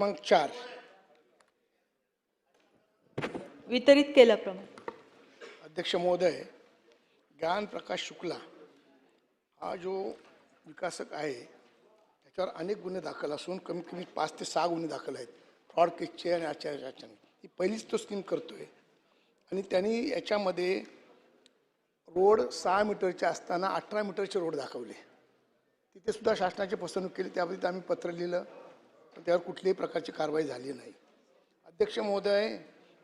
मग 4 वितरित केल्याप्रमाणे अध्यक्ष महोदय, ज्ञान प्रकाश शुक्ला हा जो विकासक आहे त्याच्यावर अनेक गुन्हे दाखल असून कमीत कमी 5 ते 6 गुन्हे दाखल आहेत फ्रॉड केसचे आणि आचार्याच्या. ही पहिलीच तो स्कीम करतोय आणि त्यांनी याच्यामध्ये रोड 6 मीटरचे असताना 18 मीटरचे रोड दाखवले. तिथे सुद्धा शासनाची फसवणूक केली. त्याबाबतीत आम्ही पत्र लिहिलं पण त्यावर कुठल्याही प्रकारची कारवाई झाली नाही. अध्यक्ष महोदय,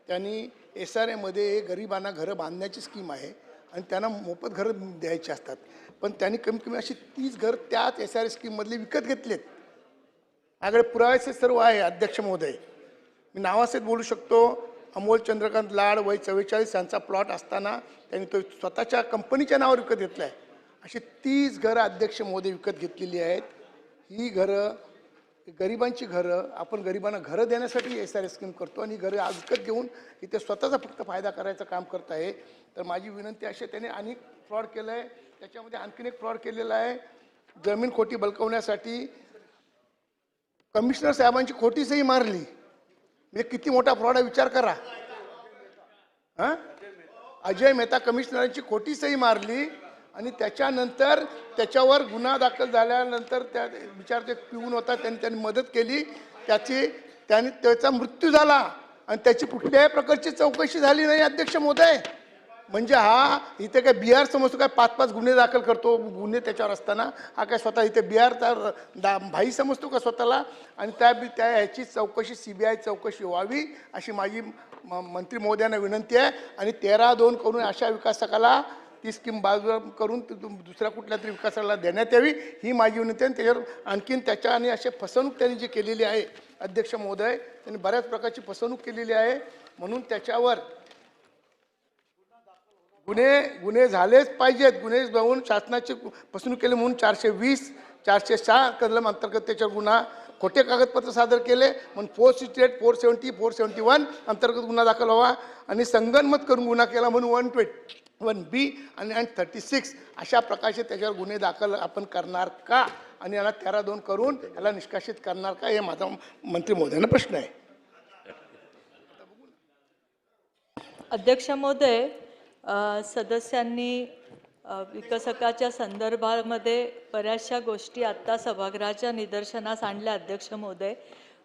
त्यांनी SRAमध्ये गरिबांना घरं बांधण्याची स्कीम आहे आणि त्यांना मोफत घरं द्यायची असतात, पण त्यांनी कमीत कमी अशी 30 घरं त्याच SRA स्कीममधले विकत घेतलेत. माझ्याकडे पुराव्याचे सर्व आहे. अध्यक्ष महोदय, मी नावासहित बोलू शकतो. अमोल चंद्रकांत लाड वय 44 यांचा प्लॉट असताना त्यांनी तो स्वतःच्या कंपनीच्या नावावर विकत घेतला आहे. अशी 30 घरं अध्यक्ष महोदय विकत घेतलेली आहेत. ही घरं गरिबांची घरं, आपण गरिबांना घरं देण्यासाठी SRA स्कीम करतो आणि घरं आज विकत घेऊन इथे स्वतःचा फक्त फायदा करायचं काम करत आहे. तर माझी विनंती अशी, त्याने अनेक फ्रॉड केलं आहे. त्याच्यामध्ये आणखीन एक फ्रॉड केलेला आहे. जमीन खोटी बळकवण्यासाठी कमिशनर साहेबांची खोटी सही मारली. म्हणजे किती मोठा फ्रॉड आहे विचार करा. अजय मेहता कमिशनरांची खोटी सही मारली आणि त्याच्यानंतर त्याच्यावर गुन्हा दाखल झाल्यानंतर त्या विचारते पिऊन होता, त्यांनी मदत केली. त्याचा मृत्यू झाला आणि त्याची कुठल्याही प्रकारची चौकशी झाली नाही. अध्यक्ष महोदय, म्हणजे हा इथे काय बिहार समजतो काय? 5-5 गुन्हे दाखल करतो गुन्हे त्याच्यावर असताना. हा काय स्वतः इथे बिहारचा भाई समजतो का स्वतःला? आणि त्या ह्याची चौकशी CBI चौकशी व्हावी अशी माझी मंत्री महोदयांना विनंती आहे. आणि 13-2 करून अशा विकासकाला ती स्कीम बाजूला करून दुसऱ्या कुठल्या तरी विकासाला देण्यात यावी ही माझी विनंती आहे. त्याच्यावर आणखीन त्याच्या आणि असे फसवणूक त्यांनी जी केलेली आहे अध्यक्ष महोदय, त्यांनी बऱ्याच प्रकारची फसवणूक केलेली आहे. म्हणून त्याच्यावर गुन्हे झालेच पाहिजेत. गुन्हे जाऊन शासनाची फसवणूक केली म्हणून 420, 406 कलम अंतर्गत त्याच्यावर गुन्हा, खोटे कागदपत्र सादर केले म्हणून 468, 470, 471 अंतर्गत गुन्हा दाखल व्हावा. आणि संगनमत करून गुन्हा केला म्हणून 121B आणि 36 अशा प्रकारचे त्याच्यावर गुन्हे दाखल आपण करणार का? आणि याला 13-2 करून याला निष्कासित करणार का? हे माझा मंत्री महोदयांना प्रश्न आहे. अध्यक्ष महोदय, सदस्यांनी विकसकाच्या संदर्भामध्ये बऱ्याचशा गोष्टी आत्ता सभागृहाच्या निदर्शनास आणल्या अध्यक्ष महोदय.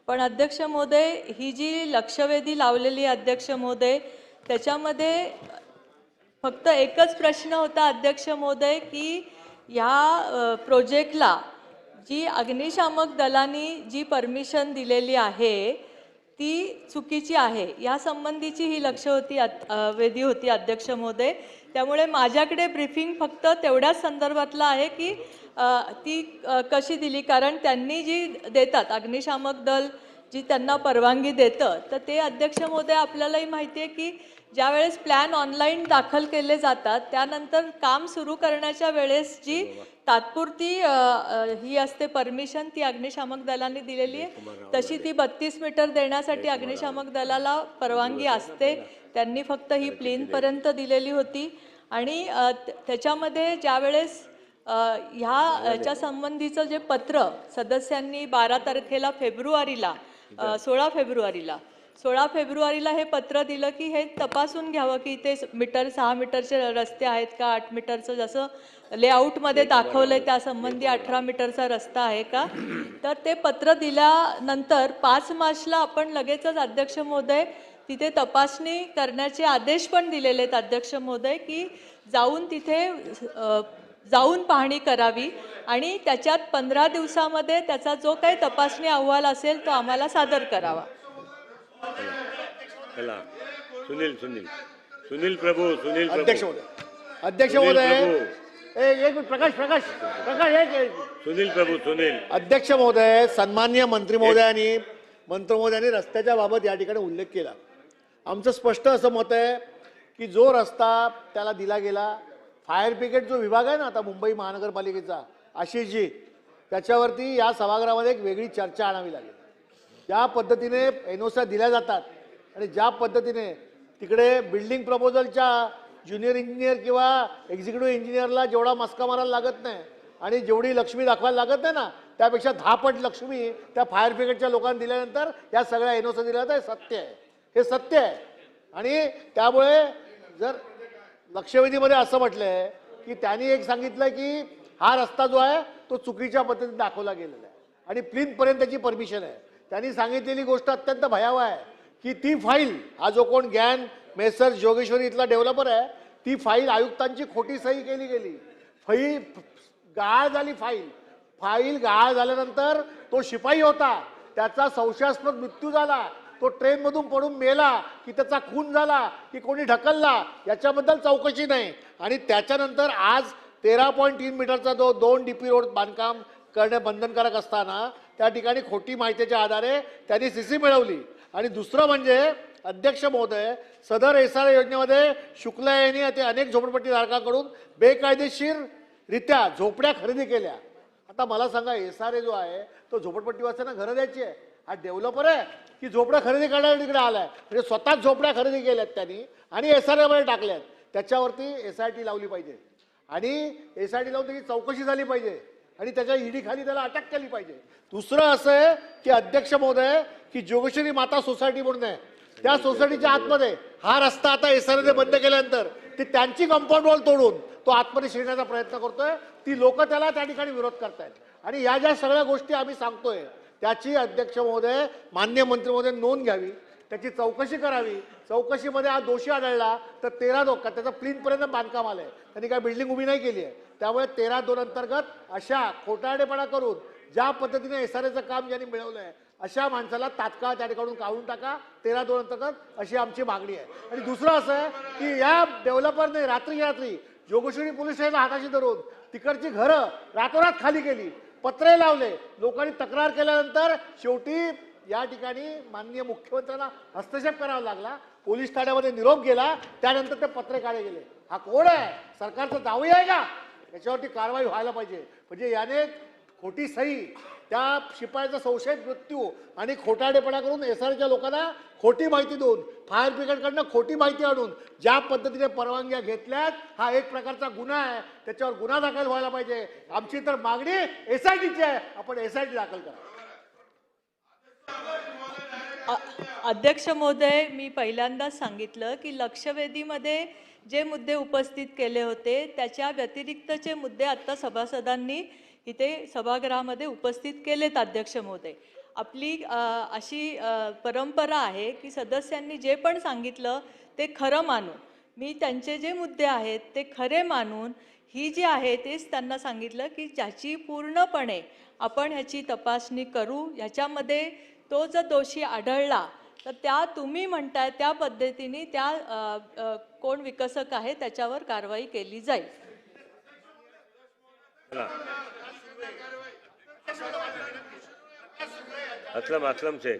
पण अध्यक्ष महोदय, ही जी लक्षवेधी लावलेली अध्यक्ष महोदय, त्याच्यामध्ये फक्त एकच प्रश्न होता अध्यक्ष महोदय की ह्या प्रोजेक्टला जी अग्निशामक दलांनी जी परमिशन दिलेली आहे ती चुकीची आहे या संबंधीची ही वेधी होती अध्यक्ष महोदय. त्यामुळे माझ्याकडे ब्रीफिंग फक्त तेवढ्याच संदर्भातला आहे की ती कशी दिली, कारण त्यांनी जी देतात अग्निशामक दल जी त्यांना परवानगी देतं, तर ते अध्यक्ष महोदय आपल्यालाही माहिती आहे की ज्यावेळेस प्लॅन ऑनलाईन दाखल केले जातात त्यानंतर काम सुरू करण्याच्या वेळेस जी तात्पुरती ही असते परमिशन, ती अग्निशामक दलांनी दिलेली आहे. तशी ती 32 मीटर देण्यासाठी अग्निशामक दलाला परवानगी असते. त्यांनी फक्त ही प्लेनपर्यंत दिलेली होती. आणि त्याच्यामध्ये ज्यावेळेस ह्याच्या संबंधीचं जे पत्र सदस्यांनी 12 तारखेला 16 फेब्रुवारीला हे पत्र दिलं की हे तपासून घ्यावं की ते 6 मीटरचे रस्ते आहेत का, 8 मीटरचं जसं लेआउटमध्ये दाखवलंय त्या संबंधी 18 मीटरचा रस्ता आहे का. तर ते पत्र दिल्यानंतर 5 मार्चला आपण लगेचच अध्यक्ष महोदय तिथे तपासणी करण्याचे आदेश पण दिलेले आहेत अध्यक्ष महोदय की जाऊन पाहणी करावी आणि त्याच्यात 15 दिवसामध्ये त्याचा जो काही तपासणी अहवाल असेल तो आम्हाला सादर करावा. सुनील प्रभू अध्यक्ष महोदय एक प्रकाश अध्यक्ष महोदय, सन्माननीय मंत्री महोदयांनी रस्त्याच्या बाबत या ठिकाणी उल्लेख केला. आमचं स्पष्ट असं मत आहे की जो रस्ता त्याला दिला गेला, फायर ब्रिगेड जो विभाग आहे ना आता मुंबई महानगरपालिकेचा आशिषजी, त्याच्यावरती या सभागृहामध्ये एक वेगळी चर्चा आणावी लागेल. ज्या पद्धतीने NOC दिल्या जातात आणि ज्या पद्धतीने तिकडे बिल्डिंग प्रपोजलच्या ज्युनियर इंजिनियर किंवा एक्झिक्युटिव्ह इंजिनियरला जेवढा मस्का मारायला लागत नाही आणि जेवढी लक्ष्मी दाखवायला लागत नाही ना, त्यापेक्षा 10 पट लक्ष्मी त्या फायर ब्रिगेडच्या लोकांना दिल्यानंतर या सगळ्या एनओसी दिल्या तर सत्य आहे, हे सत्य आहे. आणि त्यामुळे जर लक्षवेधीमध्ये असं म्हटलंय की त्यांनी एक सांगितलं की हा रस्ता जो आहे तो चुकीच्या पद्धतीने दाखवला गेलेला आहे आणि प्लीनपर्यंत त्याची परमिशन आहे. त्यांनी सांगितलेली गोष्ट अत्यंत भयावह आहे की ती फाईल, हा जो कोण ज्ञान मेसर्स जोगेश्वरी इथला डेव्हलपर आहे, ती फाईल आयुक्तांची खोटी सही केली गेली. गाळ झाली फाईल गाळ झाल्यानंतर तो शिपाई होता, त्याचा संशयास्पद मृत्यू झाला, तो ट्रेनमधून पडून मेला की त्याचा खून झाला की कोणी ढकलला याच्याबद्दल चौकशी नाही. आणि त्याच्यानंतर आज 13.3 मीटरचा जो 2 DP रोड बांधकाम करणे बंधनकारक असताना त्या ठिकाणी खोटी माहितीच्या आधारे त्यांनी CC मिळवली. आणि दुसरं म्हणजे अध्यक्ष महोदय, सदर SR योजनेमध्ये शुक्ला यांनी ते अनेक झोपडपट्टीधारकांकडून बेकायदेशीररित्या झोपड्या खरेदी केल्या. आता मला सांगा, SRA जो आहे तो झोपडपट्टीवासियांना घरं द्यायची आहे, हा डेव्हलपर आहे की झोपड्या खरेदी करण्याला तिकडे आलाय? म्हणजे स्वतःच झोपड्या खरेदी केल्यात त्यांनी आणि SRA मध्ये टाकल्यात. त्याच्यावरती SIT लावली पाहिजे आणि SIT लावून त्याची चौकशी झाली पाहिजे आणि त्याच्या ईडी खाली त्याला अटक केली पाहिजे. दुसरं असं आहे की अध्यक्ष महोदय, की जोगेश्वरी माता सोसायटी म्हणून आहे, त्या सोसायटीच्या आतमध्ये हा रस्ता आता SRA बंद केल्यानंतर ती त्यांची कंपाऊंड वॉल तोडून तो आतमध्ये शिरण्याचा प्रयत्न करतोय. ती लोक त्याला त्या ठिकाणी विरोध करतायत. आणि या ज्या सगळ्या गोष्टी आम्ही सांगतोय त्याची अध्यक्ष महोदय, माननीय मंत्री महोदय नोंद घ्यावी, त्याची चौकशी करावी. चौकशीमध्ये हा दोषी आढळला तर 13/2 त्याचं प्लीनपर्यंत बांधकाम आलंय, त्यांनी काय बिल्डिंग उभी नाही केली आहे. त्यामुळे 13/2 अंतर्गत अशा खोटारडेपणा करून ज्या पद्धतीने SRAचं काम ज्यांनी मिळवलंय अशा माणसाला तात्काळ त्या ठिकाणी काढून टाका 13/2 अंतर्गत, अशी आमची मागणी आहे. आणि दुसरं असं आहे की या डेव्हलपरने रात्री जोगेश्वरी पोलीस स्टेशनला हाताशी धरून तिकडची घरं रातोरात खाली केली, पत्रे लावले, लोकांनी तक्रार केल्यानंतर शेवटी या ठिकाणी माननीय मुख्यमंत्र्यांना हस्तक्षेप करावा लागला, पोलीस ठाण्यामध्ये निरोप गेला, त्यानंतर ते पत्रे काढले गेले. हा कोण आहे? सरकारचं दावी आहे का? याच्यावरती कारवाई व्हायला पाहिजे. म्हणजे याने खोटी सही, त्या शिपायाचा संशयित मृत्यू आणि खोटारडेपणा करून SRAच्या लोकांना खोटी माहिती देऊन, फायर ब्रिगेडकडनं खोटी माहिती आणून ज्या पद्धतीने परवानग्या घेतल्यात, हा एक प्रकारचा गुन्हा आहे. त्याच्यावर गुन्हा दाखल व्हायला पाहिजे. आमची तर मागणी SITची आहे, आपण SIT दाखल करा. अध्यक्ष महोदय, मी पहिल्यांदाच सांगितलं की लक्षवेधीमध्ये जे मुद्दे उपस्थित केले होते त्याच्या व्यतिरिक्तचे मुद्दे आत्ता सभासदांनी इथे सभागृहामध्ये उपस्थित केलेत. अध्यक्ष महोदय, आपली अशी परंपरा आहे की सदस्यांनी जे पण सांगितलं ते खरं मानून, मी त्यांचे जे मुद्दे आहेत ते खरे मानून ही जी आहे तेच त्यांना सांगितलं की ज्याची पूर्णपणे आपण ह्याची तपासणी करू, ह्याच्यामध्ये तो जर दोषी आढळला तर त्या तुम्ही म्हणताय त्या पद्धतीने त्या कोण विकसक आहे त्याच्यावर कारवाई केली जाईल. असलम शेख.